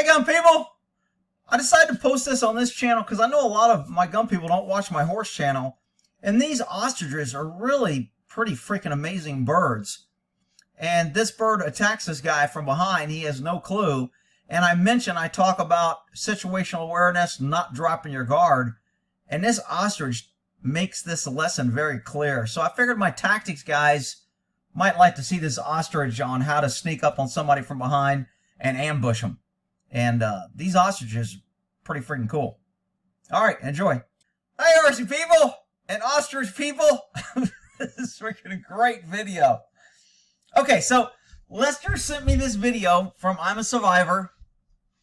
gun people! I decided to post this on this channel because I know a lot of my gun people don't watch my horse channel. And these ostriches are really pretty freaking amazing birds. And this bird attacks this guy from behind. He has no clue. And I talk about situational awareness, not dropping your guard. And this ostrich makes this lesson very clear. So I figured my tactics guys might like to see this ostrich on how to sneak up on somebody from behind and ambush them. And these ostriches pretty freaking cool. All right, enjoy. Hey, RC people and ostrich people. This is freaking a great video. Okay, so Lester sent me this video from I'm a Survivor.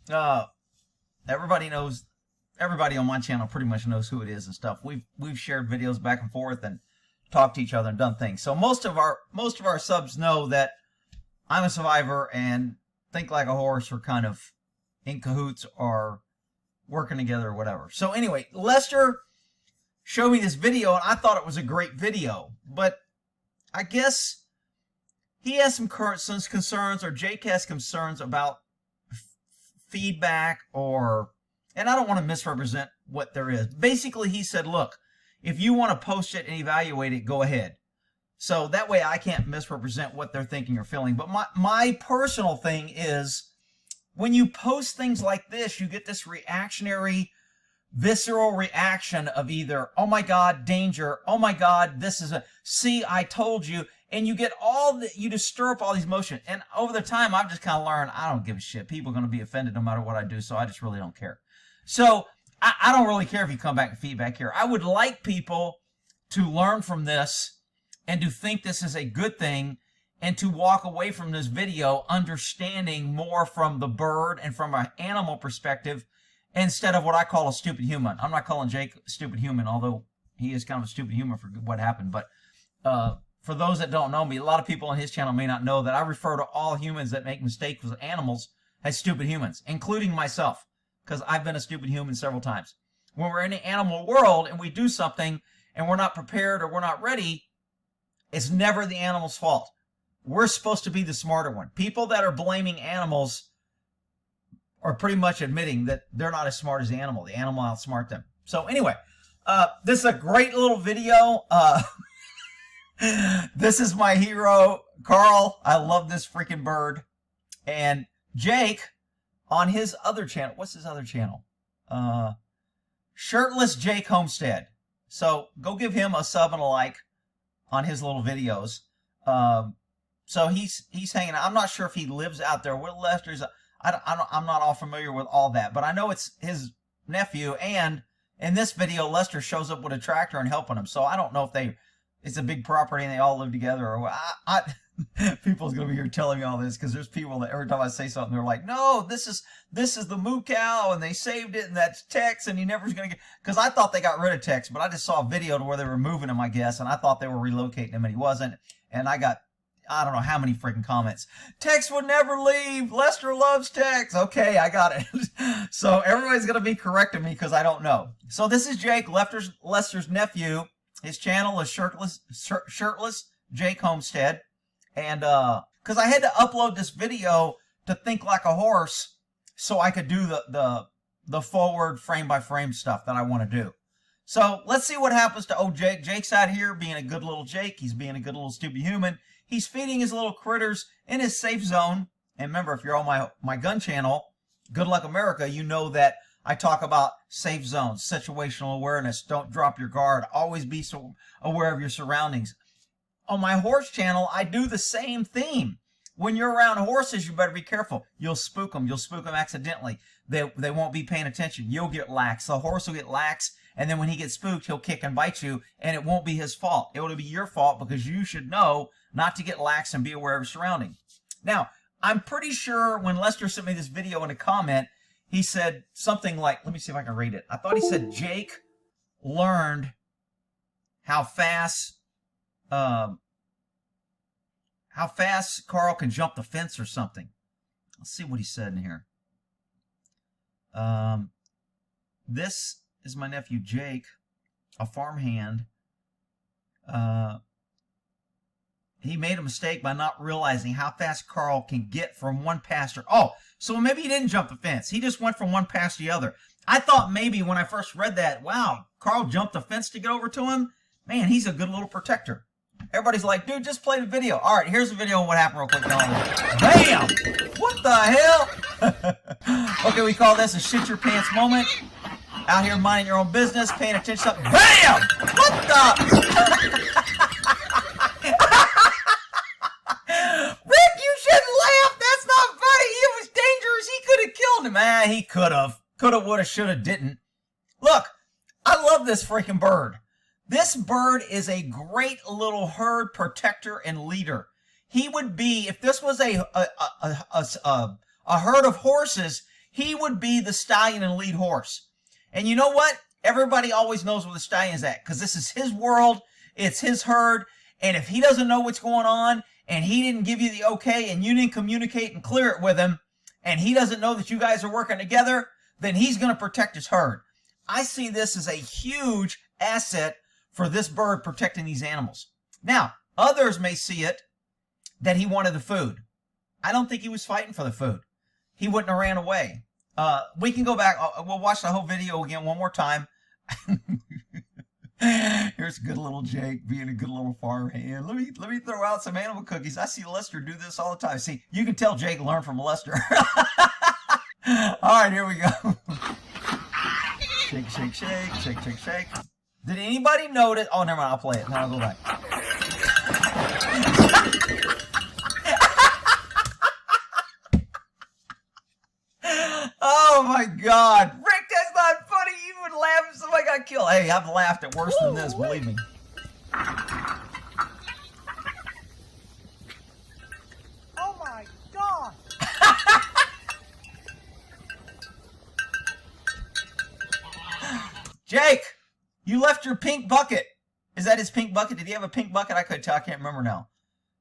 Everybody on my channel pretty much knows who it is and stuff. We've shared videos back and forth and talked to each other and done things. So most of our subs know that I'm a Survivor and Think Like a Horse are kind of in cahoots or working together or whatever. So anyway, Lester showed me this video and I thought it was a great video, but I guess he has some concerns, or Jake has concerns about feedback, and I don't want to misrepresent what there is. Basically, he said, look, if you want to post it and evaluate it, go ahead. So that way I can't misrepresent what they're thinking or feeling. But my personal thing is, when you post things like this, you get this reactionary, visceral reaction of either, oh my God, danger, oh my God, this is see, I told you, and you get you just stir up all these emotions. And over the time, I've just kind of learned, I don't give a shit. People are going to be offended no matter what I do, so I just really don't care. So I don't really care if you come back and feedback here. I would like people to learn from this and to think this is a good thing, and to walk away from this video understanding more from the bird and from an animal perspective instead of what I call a stupid human. I'm not calling Jake a stupid human, although he is kind of a stupid human for what happened. But for those that don't know me, a lot of people on his channel may not know that I refer to all humans that make mistakes with animals as stupid humans, including myself, because I've been a stupid human several times. When we're in the animal world and we do something and we're not prepared or we're not ready, it's never the animal's fault. We're supposed to be the smarter one. People that are blaming animals are pretty much admitting that they're not as smart as the animal. The animal outsmart them. So anyway, this is a great little video. This is my hero, Carl. I love this freaking bird. And Jake, on his other channel, what's his other channel? Shirtless Jake Homestead. So go give him a sub and a like on his little videos. So he's hanging out. I'm not sure if he lives out there with Lester's. I'm not all familiar with all that, but I know it's his nephew. And in this video, Lester shows up with a tractor and helping him. So I don't know if it's a big property and they all live together, or what. People's gonna be here telling me all this, because there's people that every time I say something, they're like, "No, this is the moo cow, and they saved it, and that's Tex, and he never's gonna get." Because I thought they got rid of Tex, but I just saw a video to where they were moving him, I guess, and I thought they were relocating him, and he wasn't. And I got, I don't know how many freaking comments. Tex would never leave. Lester loves Tex. Okay, I got it. So everybody's gonna be correcting me because I don't know. So this is Jake, Lester's nephew. His channel is Shirtless Jake Homestead. And because I had to upload this video to Think Like a Horse so I could do the forward frame by frame stuff that I want to do. So let's see what happens to old Jake. Jake's out here being a good little Jake. He's being a good little stupid human. He's feeding his little critters in his safe zone. And remember, if you're on my gun channel, Good Luck America, you know that I talk about safe zones, situational awareness. Don't drop your guard. Always be so aware of your surroundings. On my horse channel, I do the same theme. When you're around horses, you better be careful. You'll spook them. You'll spook them accidentally. They won't be paying attention. You'll get lax. The horse will get lax, and then when he gets spooked, he'll kick and bite you, and it won't be his fault. It will be your fault, because you should know not to get lax and be aware of your surroundings. Now, I'm pretty sure when Lester sent me this video in a comment, he said something like, let me see if I can read it. I thought he said Jake learned how fast Carl can jump the fence or something. Let's see what he said in here. This is my nephew Jake, a farmhand. he made a mistake by not realizing how fast Carl can get from one pasture. Oh, so maybe he didn't jump the fence. He just went from one pasture to the other. I thought maybe when I first read that, wow, Carl jumped the fence to get over to him. Man, he's a good little protector. Everybody's like, dude, just play the video. All right, here's the video of what happened real quick. Bam! What the hell? Okay, we call this a shit your pants moment. Out here minding your own business, paying attention to... Bam! What the... Rick, you shouldn't laugh. That's not funny. He was dangerous. He could have killed him. Man, he could have. Could have, would have, should have, didn't. Look, I love this freaking bird. This bird is a great little herd protector and leader. He would be, if this was a herd of horses, he would be the stallion and lead horse. And you know what? Everybody always knows where the stallion's at because this is his world. It's his herd. And if he doesn't know what's going on and he didn't give you the okay and you didn't communicate and clear it with him and he doesn't know that you guys are working together, then he's going to protect his herd. I see this as a huge asset for this bird protecting these animals. Now, others may see it that he wanted the food. I don't think he was fighting for the food. He wouldn't have ran away. We can go back. We'll watch the whole video again one more time. Here's good little Jake being a good little farm hand. Let me throw out some animal cookies. I see Lester do this all the time. See, you can tell Jake learned from Lester. All right, here we go. Shake, shake, shake, shake, shake, shake. Did anybody notice? Oh, never mind. I'll play it. Then I'll go back. Oh my God, Rick, that's not funny. You would laugh if somebody got killed. Hey, I've laughed at worse than this. Believe me. Oh my God. Jake, you left your pink bucket. Is that his pink bucket? Did he have a pink bucket? I couldn't tell. I can't remember now.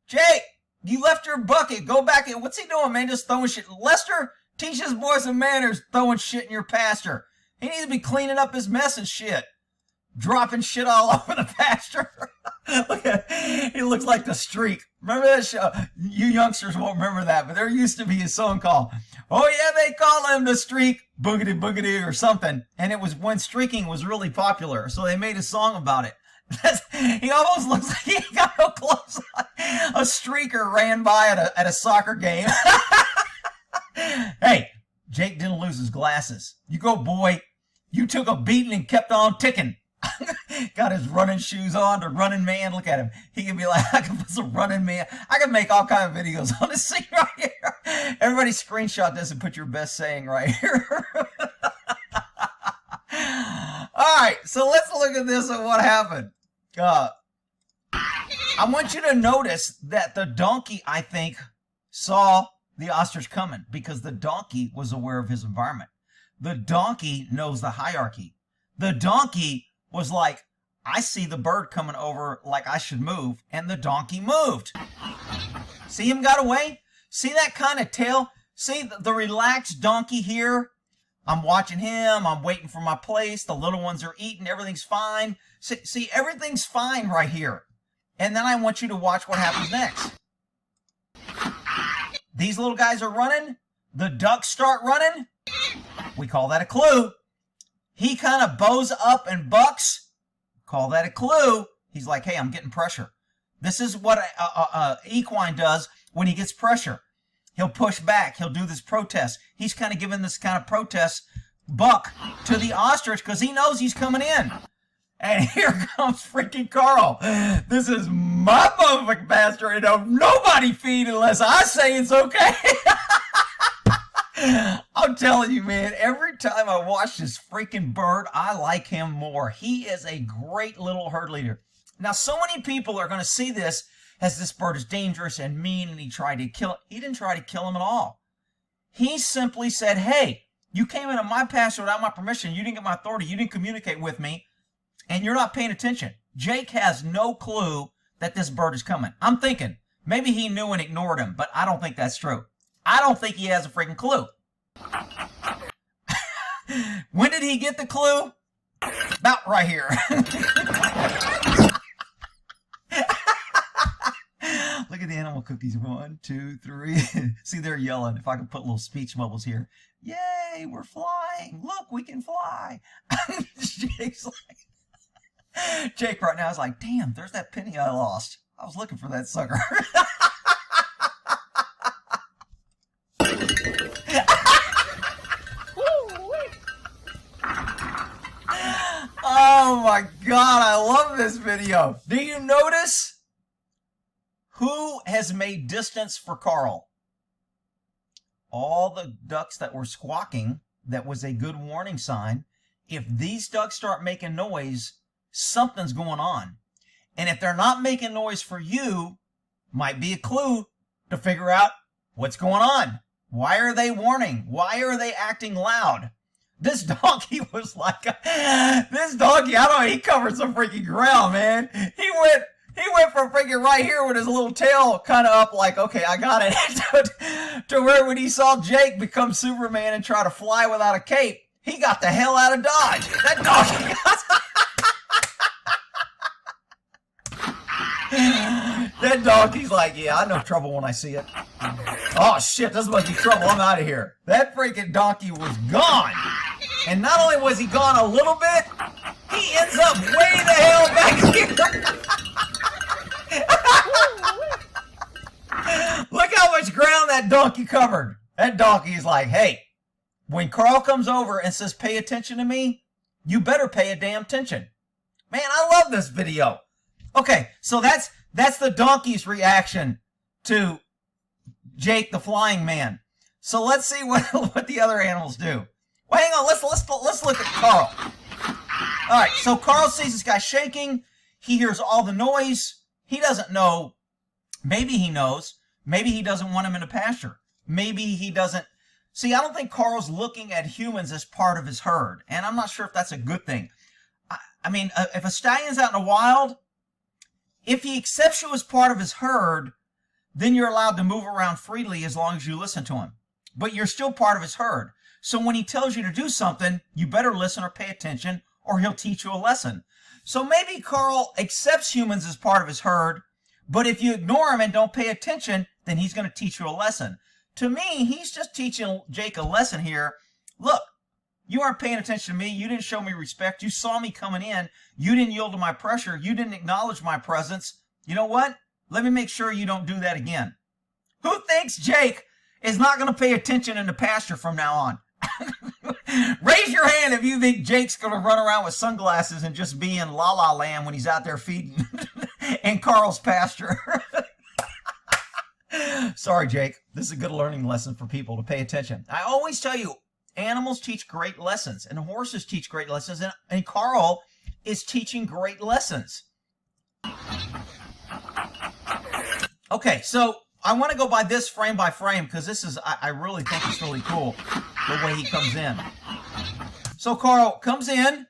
Jake, you left your bucket. Go back. What's he doing, man? Just throwing shit. Lester, teach his boy some manners, throwing shit in your pasture. He needs to be cleaning up his mess and shit. Dropping shit all over the pasture. Look at him. He looks like the Streak. Remember that show? You youngsters won't remember that, but there used to be a song called, oh yeah, they call him the Streak, boogity boogity or something. And it was when streaking was really popular, so they made a song about it. He almost looks like he ain't got no clothes on. A streaker ran by at a soccer game. Hey, Jake didn't lose his glasses. You go, boy. You took a beating and kept on ticking. Got his running shoes on, the running man. Look at him. He can be like, I can put some running man. I can make all kinds of videos on this scene right here. Everybody screenshot this and put your best saying right here. All right, so let's look at this and what happened. I want you to notice that the donkey, I think, saw the ostrich coming because the donkey was aware of his environment. The donkey knows the hierarchy. The donkey was like, I see the bird coming over like I should move, and the donkey moved. See him got away? See that kind of tail? See the relaxed donkey here? I'm watching him. I'm waiting for my place. The little ones are eating. Everything's fine. See, everything's fine right here. And then I want you to watch what happens next. These little guys are running. The ducks start running. We call that a clue. He kind of bows up and bucks. Call that a clue. He's like, hey, I'm getting pressure. This is what equine does when he gets pressure. He'll push back. He'll do this protest. He's kind of giving this kind of protest buck to the ostrich because he knows he's coming in. And here comes freaking Carl. This is my motherfucking pasture, and nobody feed unless I say it's okay. I'm telling you, man, every time I watch this freaking bird, I like him more. He is a great little herd leader. Now, so many people are going to see this as this bird is dangerous and mean, and he tried to kill him. He didn't try to kill him at all. He simply said, hey, you came into my pasture without my permission. You didn't get my authority. You didn't communicate with me, and you're not paying attention. Jake has no clue that this bird is coming. I'm thinking maybe he knew and ignored him, but I don't think that's true. I don't think he has a freaking clue. When did he get the clue? About right here. Look at the animal cookies. 1, 2, 3. See, they're yelling. If I could put little speech bubbles here. Yay, we're flying. Look, we can fly. Jake's like, Jake right now is like, damn, there's that penny I lost. I was looking for that sucker. Oh my God, I love this video. Do you notice who has made distance for Carl? All the ducks that were squawking, that was a good warning sign. If these ducks start making noise, something's going on. And if they're not making noise for you, might be a clue to figure out what's going on. Why are they warning? Why are they acting loud? This donkey was like, this donkey, I don't know, he covered some freaking ground, man. He went from freaking right here with his little tail kind of up like, okay, I got it, to where when he saw Jake become Superman and try to fly without a cape, he got the hell out of Dodge. That donkey got... That donkey's like, yeah, I know trouble when I see it. Oh, shit, this must be trouble. I'm out of here. That freaking donkey was gone. And not only was he gone a little bit, he ends up way the hell back here. Look how much ground that donkey covered. That donkey's like, hey, when Carl comes over and says, pay attention to me, you better pay a damn attention. Man, I love this video. Okay, so that's the donkey's reaction to Jake the Flying Man. So let's see what the other animals do. Well, hang on, let's look at Carl. All right, so Carl sees this guy shaking. He hears all the noise. He doesn't know. Maybe he knows. Maybe he doesn't want him in a pasture. Maybe he doesn't. See, I don't think Carl's looking at humans as part of his herd, and I'm not sure if that's a good thing. I mean, if a stallion's out in the wild, if he accepts you as part of his herd, then you're allowed to move around freely as long as you listen to him. But you're still part of his herd. So when he tells you to do something, you better listen or pay attention, or he'll teach you a lesson. So maybe Carl accepts humans as part of his herd, but if you ignore him and don't pay attention, then he's going to teach you a lesson. To me, he's just teaching Jake a lesson here. Look, you aren't paying attention to me. You didn't show me respect. You saw me coming in. You didn't yield to my pressure. You didn't acknowledge my presence. You know what? Let me make sure you don't do that again. Who thinks Jake is not going to pay attention in the pasture from now on? Raise your hand if you think Jake's going to run around with sunglasses and just be in La La Land when he's out there feeding in Carl's pasture. Sorry, Jake. This is a good learning lesson for people to pay attention. I always tell you, animals teach great lessons, and horses teach great lessons, and Carl is teaching great lessons. Okay, so I want to go by this frame by frame because this is, I really think it's really cool the way he comes in. So Carl comes in.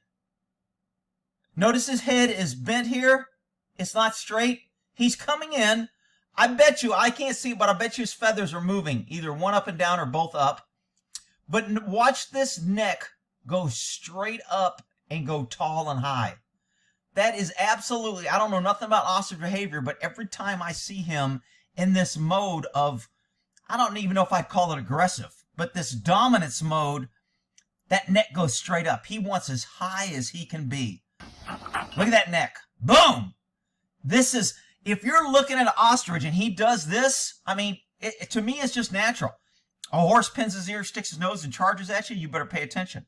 Notice his head is bent here. It's not straight. He's coming in. I bet you, I can't see, but I bet you his feathers are moving, either one up and down or both up. But watch this neck go straight up and go tall and high. That is absolutely, I don't know nothing about ostrich behavior, but every time I see him in this mode of, I don't even know if I'd call it aggressive, but this dominance mode, that neck goes straight up. He wants as high as he can be. Look at that neck. Boom! This is, if you're looking at an ostrich and he does this, I mean, to me, it's just natural. A horse pins his ears, sticks his nose, and charges at you, you better pay attention.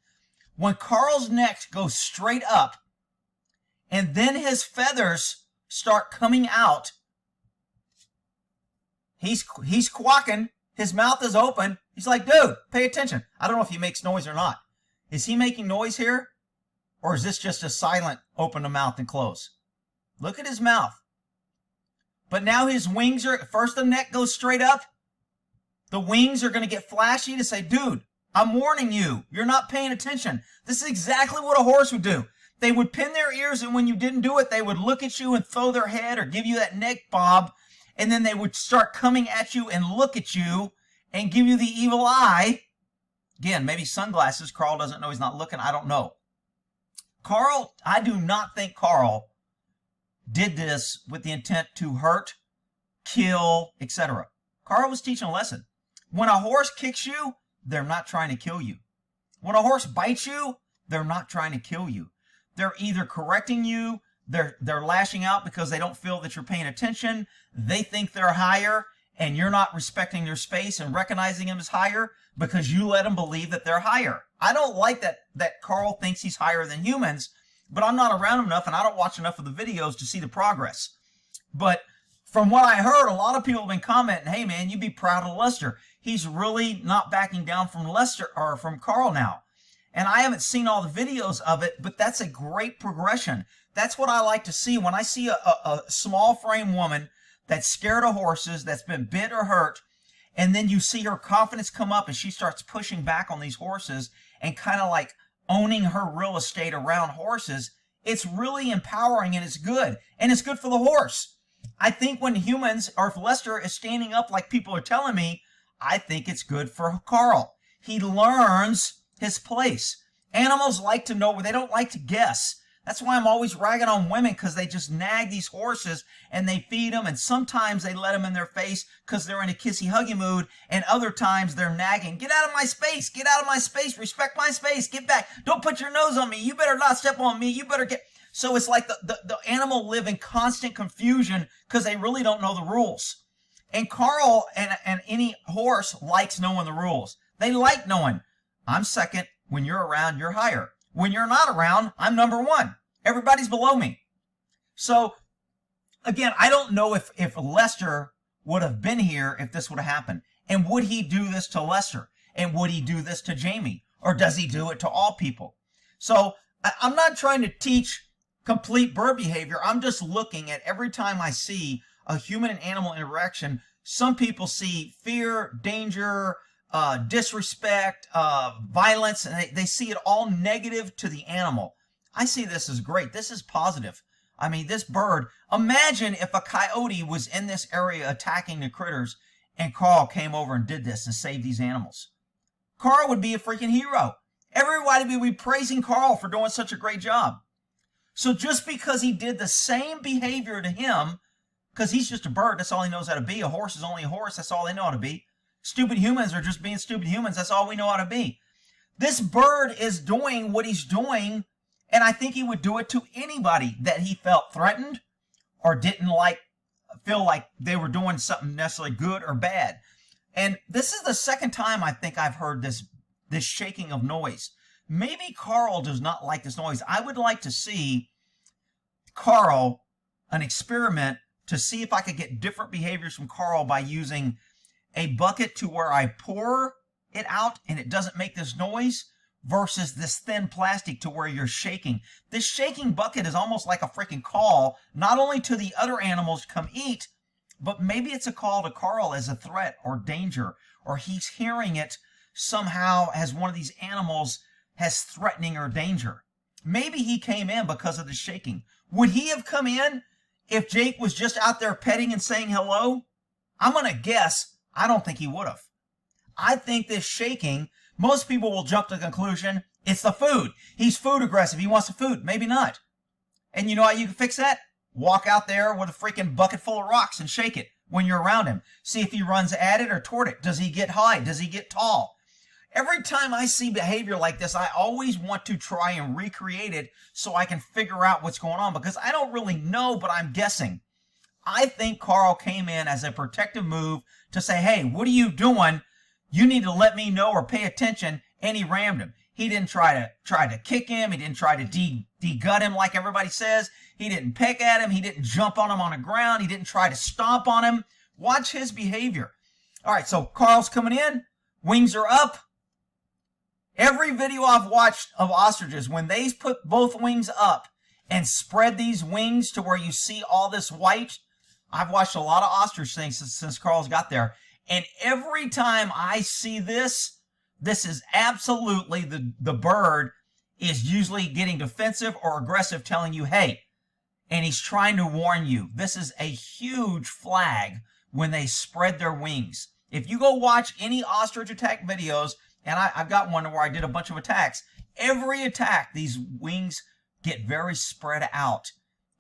When Carl's neck goes straight up, and then his feathers start coming out, he's quacking, his mouth is open. He's like, dude, pay attention. I don't know if he makes noise or not. Is he making noise here? Or is this just a silent open the mouth and close? Look at his mouth. But now his wings are, first the neck goes straight up. The wings are going to get flashy to say, dude, I'm warning you. You're not paying attention. This is exactly what a horse would do. They would pin their ears, and when you didn't do it, they would look at you and throw their head or give you that neck bob, and then they would start coming at you and look at you and give you the evil eye. Again, maybe sunglasses. Carl doesn't know he's not looking. I don't know. Carl, I do not think Carl did this with the intent to hurt, kill, etc. Carl was teaching a lesson. When a horse kicks you, they're not trying to kill you. When a horse bites you, they're not trying to kill you. They're either correcting you, they're lashing out because they don't feel that you're paying attention, they think they're higher, and you're not respecting their space and recognizing them as higher because you let them believe that they're higher. I don't like that Carl thinks he's higher than humans, but I'm not around him enough and I don't watch enough of the videos to see the progress. But from what I heard, a lot of people have been commenting, hey man, you be proud of Lester. He's really not backing down from Lester or from Carl now. And I haven't seen all the videos of it, but that's a great progression. That's what I like to see. When I see a small frame woman that's scared of horses, that's been bit or hurt, and then you see her confidence come up and she starts pushing back on these horses and kind of like owning her real estate around horses, it's really empowering and it's good. And it's good for the horse. I think when humans, or if Lester is standing up like people are telling me, I think it's good for Carl. He learns his place. Animals like to know, they don't like to guess. That's why I'm always ragging on women, because they just nag these horses and they feed them, and sometimes they let them in their face because they're in a kissy huggy mood, and other times they're nagging, get out of my space, get out of my space, respect my space, get back, don't put your nose on me, you better not step on me, you better get... So it's like the animal live in constant confusion because they really don't know the rules. And Carl and any horse likes knowing the rules. They like knowing, I'm second, when you're around, you're higher. When you're not around, I'm number one. Everybody's below me. So, again, I don't know if Lester would have been here if this would have happened. And would he do this to Lester? And would he do this to Jamie? Or does he do it to all people? So, I'm not trying to teach complete bird behavior. I'm just looking at every time I see a human and animal interaction, some people see fear, danger, disrespect, violence, and they see it all negative to the animal. I see this as great. This is positive. I mean, this bird, imagine if a coyote was in this area attacking the critters and Carl came over and did this and saved these animals. Carl would be a freaking hero. Everybody would be praising Carl for doing such a great job. So just because he did the same behavior to him, because he's just a bird, that's all he knows how to be. A horse is only a horse, that's all they know how to be. Stupid humans are just being stupid humans, that's all we know how to be. This bird is doing what he's doing, and I think he would do it to anybody that he felt threatened or didn't feel like they were doing something necessarily good or bad. And this is the second time I think I've heard this shaking of noise. Maybe Carl does not like this noise. I would like to see Carl, an experiment, to see if I could get different behaviors from Carl by using a bucket to where I pour it out and it doesn't make this noise versus this thin plastic to where you're shaking. This shaking bucket is almost like a freaking call, not only to the other animals to come eat, but maybe it's a call to Carl as a threat or danger, or he's hearing it somehow as one of these animals has threatening or danger. Maybe he came in because of the shaking. Would he have come in if Jake was just out there petting and saying hello? I'm going to guess I don't think he would have. I think this shaking, most people will jump to the conclusion, it's the food. He's food aggressive. He wants the food. Maybe not. And you know how you can fix that? Walk out there with a freaking bucket full of rocks and shake it when you're around him. See if he runs at it or toward it. Does he get high? Does he get tall? Every time I see behavior like this, I always want to try and recreate it so I can figure out what's going on, because I don't really know, but I'm guessing. I think Carl came in as a protective move to say, hey, what are you doing? You need to let me know or pay attention, and he rammed him. He didn't try to kick him. He didn't try to de-gut him like everybody says. He didn't peck at him. He didn't jump on him on the ground. He didn't try to stomp on him. Watch his behavior. All right, so Carl's coming in. Wings are up. Every video I've watched of ostriches, when they put both wings up and spread these wings to where you see all this white, I've watched a lot of ostrich things since Carl's got there. And every time I see this, this is absolutely the bird is usually getting defensive or aggressive, telling you, hey, and he's trying to warn you. This is a huge flag when they spread their wings. If you go watch any ostrich attack videos, and I've got one where I did a bunch of attacks. Every attack, these wings get very spread out.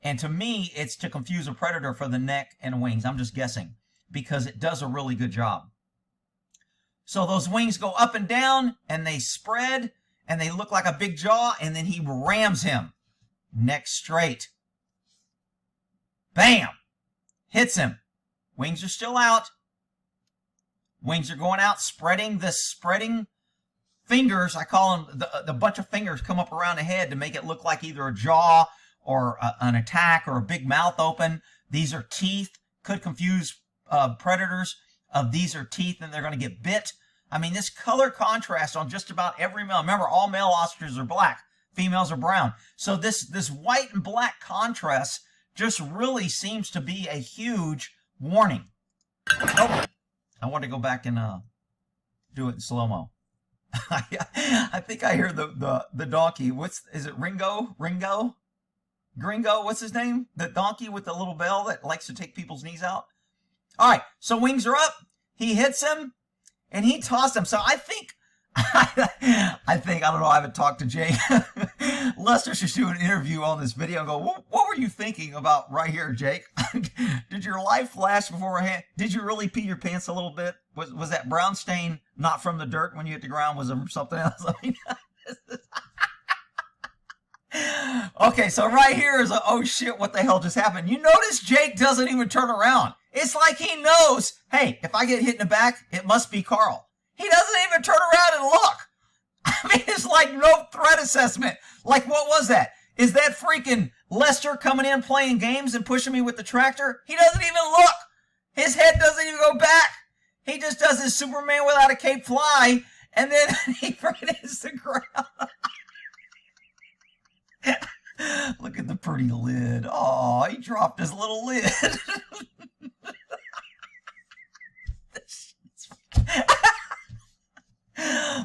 And to me, it's to confuse a predator for the neck and wings. I'm just guessing because it does a really good job. So those wings go up and down and they spread and they look like a big jaw, and then he rams him. Neck straight. Bam! Hits him. Wings are still out. Wings are going out, spreading fingers. I call them the bunch of fingers come up around the head to make it look like either a jaw or an attack or a big mouth open. These are teeth. Could confuse predators. These are teeth and they're going to get bit. I mean, this color contrast on just about every male. Remember, all male ostriches are black. Females are brown. So this white and black contrast just really seems to be a huge warning. Oh, I want to go back and do it in slow-mo. I think I hear the donkey. Is it Ringo? Gringo? What's his name? The donkey with the little bell that likes to take people's knees out. All right, so wings are up. He hits him, and he tossed him. So I think, I don't know, I haven't talked to Jay. Lester should do an interview on this video and go, what were you thinking about right here, Jake? Did your life flash before hand? Did you really pee your pants a little bit? Was that brown stain not from the dirt when you hit the ground? Was it from something else? I mean, okay, so right here is a, oh shit, what the hell just happened? You notice Jake doesn't even turn around. It's like he knows, hey, if I get hit in the back, it must be Carl. He doesn't even turn around and look. I mean, it's like no threat assessment. Like, what was that? Is that freaking Lester coming in playing games and pushing me with the tractor? He doesn't even look. His head doesn't even go back. He just does his Superman without a cape fly, and then he freaking hits the ground. Look at the pretty lid. Oh, he dropped his little lid.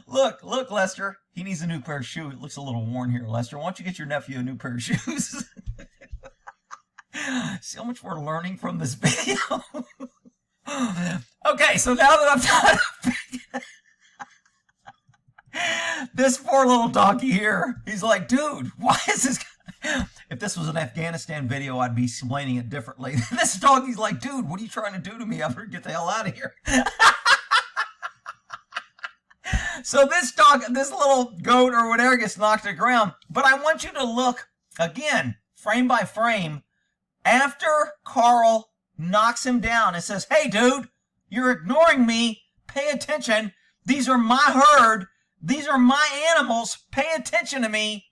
Look, Lester. He needs a new pair of shoes. It looks a little worn here, Lester. Why don't you get your nephew a new pair of shoes? See how much we're learning from this video? Okay, so now that I'm done, this poor little donkey here, he's like, dude, why is this guy? If this was an Afghanistan video, I'd be explaining it differently. This donkey's like, dude, what are you trying to do to me? I'm going to get the hell out of here. So this little goat or whatever gets knocked to the ground. But I want you to look, again, frame by frame, after Carl knocks him down and says, hey, dude, you're ignoring me. Pay attention. These are my herd. These are my animals. Pay attention to me.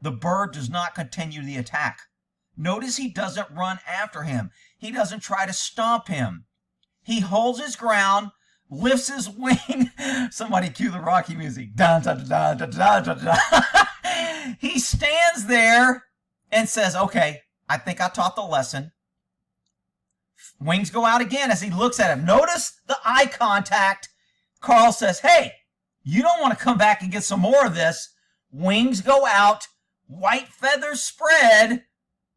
The bird does not continue the attack. Notice he doesn't run after him. He doesn't try to stomp him. He holds his ground, lifts his wing. Somebody cue the Rocky music. Dun, dun, dun, dun, dun, dun, dun. He stands there and says, okay, I think I taught the lesson. Wings go out again as he looks at him. Notice the eye contact. Carl says, hey, you don't want to come back and get some more of this. Wings go out. White feathers spread.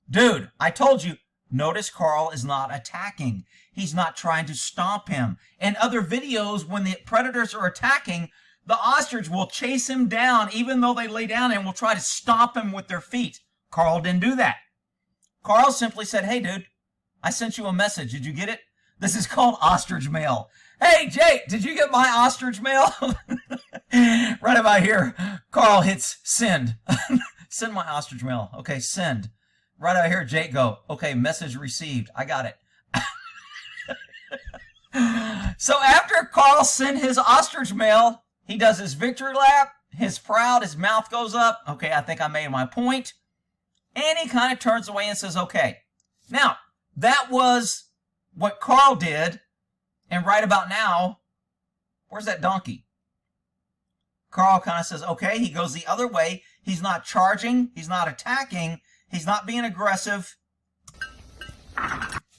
Dude, I told you. Notice Carl is not attacking. He's not trying to stomp him. In other videos, when the predators are attacking, the ostrich will chase him down even though they lay down and will try to stomp him with their feet. Carl didn't do that. Carl simply said, hey, dude, I sent you a message. Did you get it? This is called ostrich mail. Hey, Jake, did you get my ostrich mail? Right about here, Carl hits send. Send my ostrich mail. Okay, send. Right out here, Jake, go. Okay, message received. I got it. So after Carl sent his ostrich mail, he does his victory lap. His proud, his mouth goes up. Okay, I think I made my point. And he kind of turns away and says, okay. Now, that was what Carl did. And right about now, where's that donkey? Carl kind of says, okay. He goes the other way. He's not charging. He's not attacking. He's not being aggressive.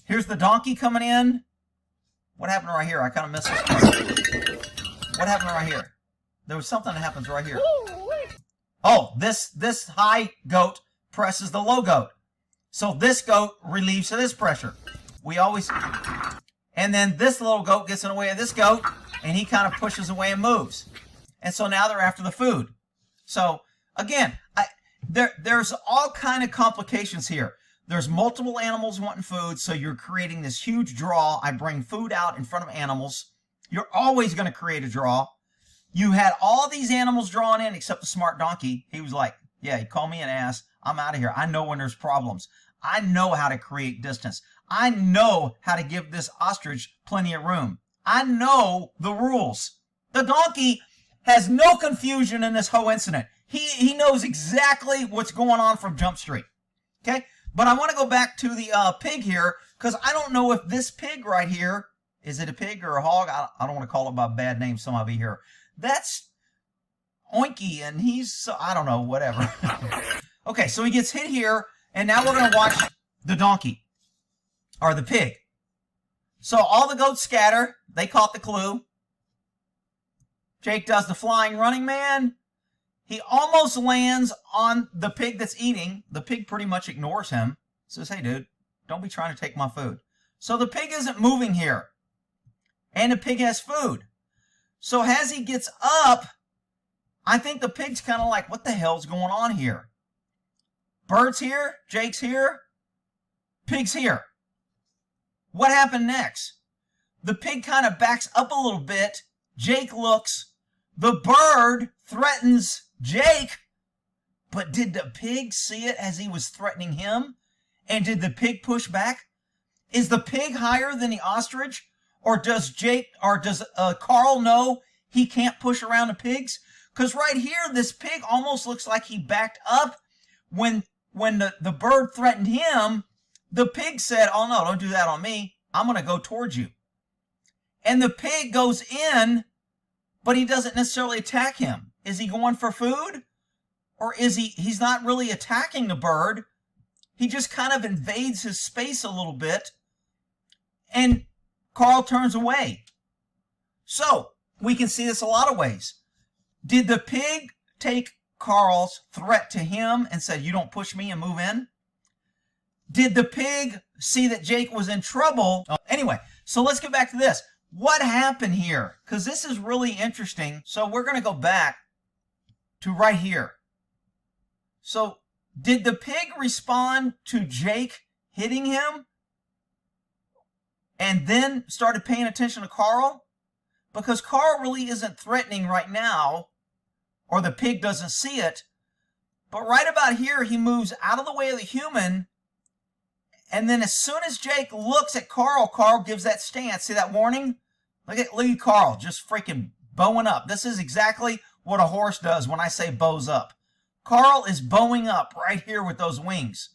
Here's the donkey coming in. What happened right here? I kind of missed it. What happened right here? There was something that happens right here. Oh, this high goat presses the low goat. So this goat relieves of this pressure. And then this little goat gets in the way of this goat, and he kind of pushes away and moves. And so now they're after the food. So again, there's all kind of complications here. There's multiple animals wanting food, so you're creating this huge draw. I bring food out in front of animals. You're always going to create a draw. You had all these animals drawn in except the smart donkey. He was like, yeah, he called me an ass. I'm out of here. I know when there's problems. I know how to create distance. I know how to give this ostrich plenty of room. I know the rules. The donkey has no confusion in this whole incident. He knows exactly what's going on from Jump Street. Okay? But I want to go back to the pig here, because I don't know if this pig right here, is it a pig or a hog? I don't want to call it by a bad name, so I'll be here. That's Oinky, and he's, I don't know, whatever. Okay, so he gets hit here, and now we're going to watch the donkey, or the pig. So all the goats scatter. They caught the clue. Jake does the flying running man. He almost lands on the pig that's eating. The pig pretty much ignores him. Says, hey, dude, don't be trying to take my food. So the pig isn't moving here. And the pig has food. So as he gets up, I think the pig's kind of like, what the hell's going on here? Bird's here. Jake's here. Pig's here. What happened next? The pig kind of backs up a little bit. Jake looks. The bird threatens Jake, but did the pig see it as he was threatening him? And did the pig push back? Is the pig higher than the ostrich? Or does Carl know he can't push around the pigs? Because right here, this pig almost looks like he backed up when the bird threatened him. The pig said, oh no, don't do that on me. I'm going to go towards you. And the pig goes in, but he doesn't necessarily attack him. Is he going for food? Or is he's not really attacking the bird. He just kind of invades his space a little bit. And Carl turns away. So, we can see this a lot of ways. Did the pig take Carl's threat to him and said, you don't push me and move in? Did the pig see that Jake was in trouble? Anyway, so let's get back to this. What happened here? Because this is really interesting. So we're going to go back to right here. So did the pig respond to Jake hitting him and then started paying attention to Carl? Because Carl really isn't threatening right now, or the pig doesn't see it. But right about here, he moves out of the way of the human. And then as soon as Jake looks at Carl, Carl gives that stance. See that warning? Look at Carl just freaking bowing up. This is exactly what a horse does when I say bows up. Carl is bowing up right here with those wings.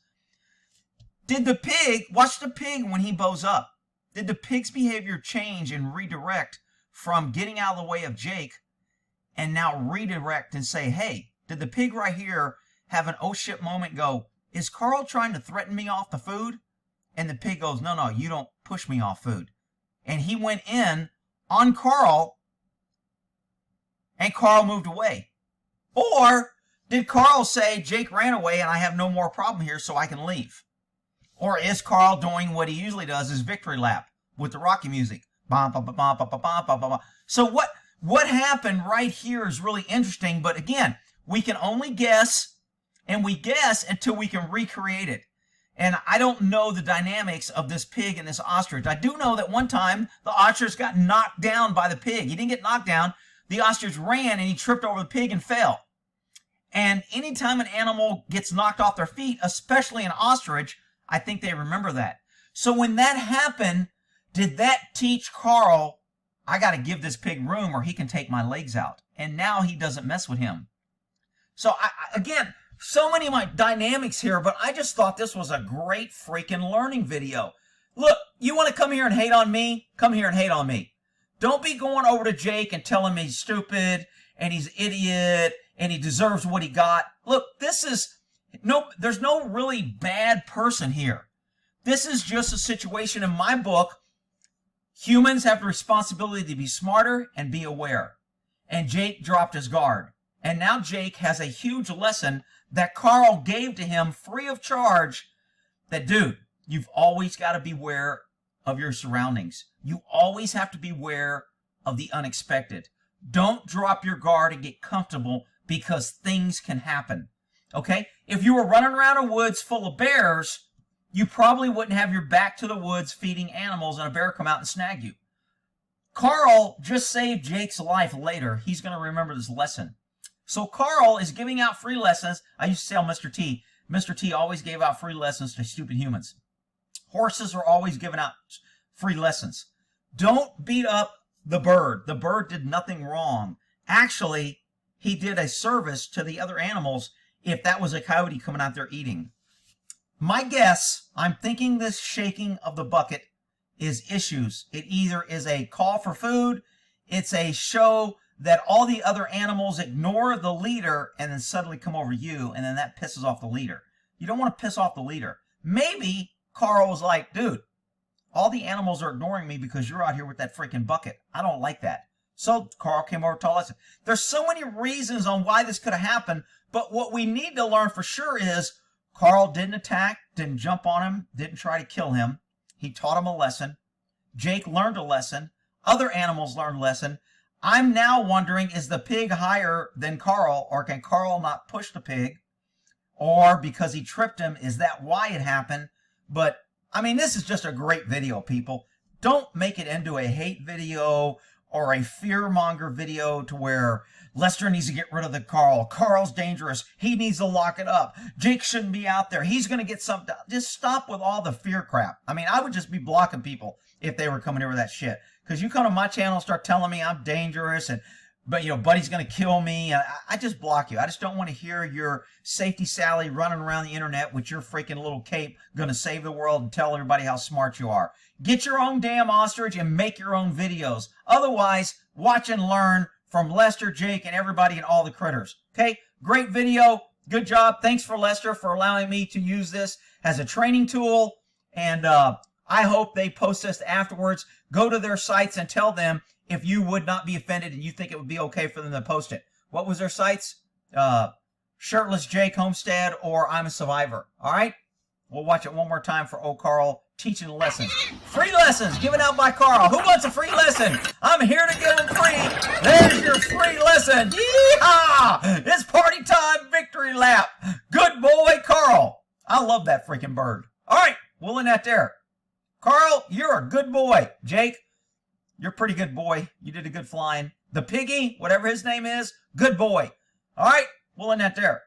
Did the pig, watch the pig when he bows up. Did the pig's behavior change and redirect from getting out of the way of Jake and now redirect and say, hey, did the pig right here have an oh shit moment, go, is Carl trying to threaten me off the food? And the pig goes, no, you don't push me off food. And he went in on Carl, and Carl moved away. Or did Carl say, Jake ran away and I have no more problem here, so I can leave? Or is Carl doing what he usually does, his victory lap with the Rocky music? So what happened right here is really interesting, but again, we can only guess, and we guess until we can recreate it. And I don't know the dynamics of this pig and this ostrich. I do know that one time the ostrich got knocked down by the pig. He didn't get knocked down. The ostrich ran and he tripped over the pig and fell. And anytime an animal gets knocked off their feet, especially an ostrich, I think they remember that. So when that happened, did that teach Carl, I got to give this pig room or he can take my legs out? And now he doesn't mess with him. So again, so many of my dynamics here, but I just thought this was a great freaking learning video. Look, you want to come here and hate on me? Come here and hate on me. Don't be going over to Jake and telling him he's stupid and he's an idiot and he deserves what he got. Look, there's no really bad person here. This is just a situation in my book. Humans have the responsibility to be smarter and be aware. And Jake dropped his guard. And now Jake has a huge lesson that Carl gave to him free of charge, that, dude, you've always got to be aware of your surroundings. You always have to be aware of the unexpected. Don't drop your guard and get comfortable because things can happen. Okay? If you were running around a woods full of bears, you probably wouldn't have your back to the woods feeding animals and a bear come out and snag you. Carl just saved Jake's life later. He's going to remember this lesson. So Carl is giving out free lessons. I used to tell Mr. T. Mr. T always gave out free lessons to stupid humans. Horses are always giving out free lessons. Don't beat up the bird. The bird did nothing wrong. Actually, he did a service to the other animals if that was a coyote coming out there eating. My guess, I'm thinking this shaking of the bucket is issues. It either is a call for food, it's a show that all the other animals ignore the leader and then suddenly come over you, and then that pisses off the leader. You don't want to piss off the leader. Maybe Carl was like, dude, all the animals are ignoring me because you're out here with that freaking bucket. I don't like that. So Carl came over and told us. There's so many reasons on why this could have happened, but what we need to learn for sure is Carl didn't attack, didn't jump on him, didn't try to kill him. He taught him a lesson. Jake learned a lesson. Other animals learned a lesson. I'm now wondering, is the pig higher than Carl, or can Carl not push the pig? Or because he tripped him, is that why it happened? But, I mean, this is just a great video, people. Don't make it into a hate video or a fear-monger video to where Lester needs to get rid of the Carl. Carl's dangerous. He needs to lock it up. Jake shouldn't be out there. He's going to get something. Just stop with all the fear crap. I mean, I would just be blocking people if they were coming here with that shit. Because you come to my channel and start telling me I'm dangerous but, you know, Buddy's going to kill me. I just block you. I just don't want to hear your safety Sally running around the internet with your freaking little cape going to save the world and tell everybody how smart you are. Get your own damn ostrich and make your own videos. Otherwise, watch and learn from Lester, Jake, and everybody and all the critters. Okay? Great video. Good job. Thanks for Lester for allowing me to use this as a training tool. And I hope they post this afterwards. Go to their sites and tell them if you would not be offended and you think it would be okay for them to post it. What was their sites? Shirtless Jake Homestead or I'm a Survivor. All right? We'll watch it one more time for old Carl teaching lessons. Free lessons given out by Carl. Who wants a free lesson? I'm here to give them free. There's your free lesson. Yeehaw! It's party time victory lap. Good boy, Carl. I love that freaking bird. All right, we'll end that there. Carl, you're a good boy. Jake, you're a pretty good boy. You did a good flying. The piggy, whatever his name is, good boy. All right, we'll end that there.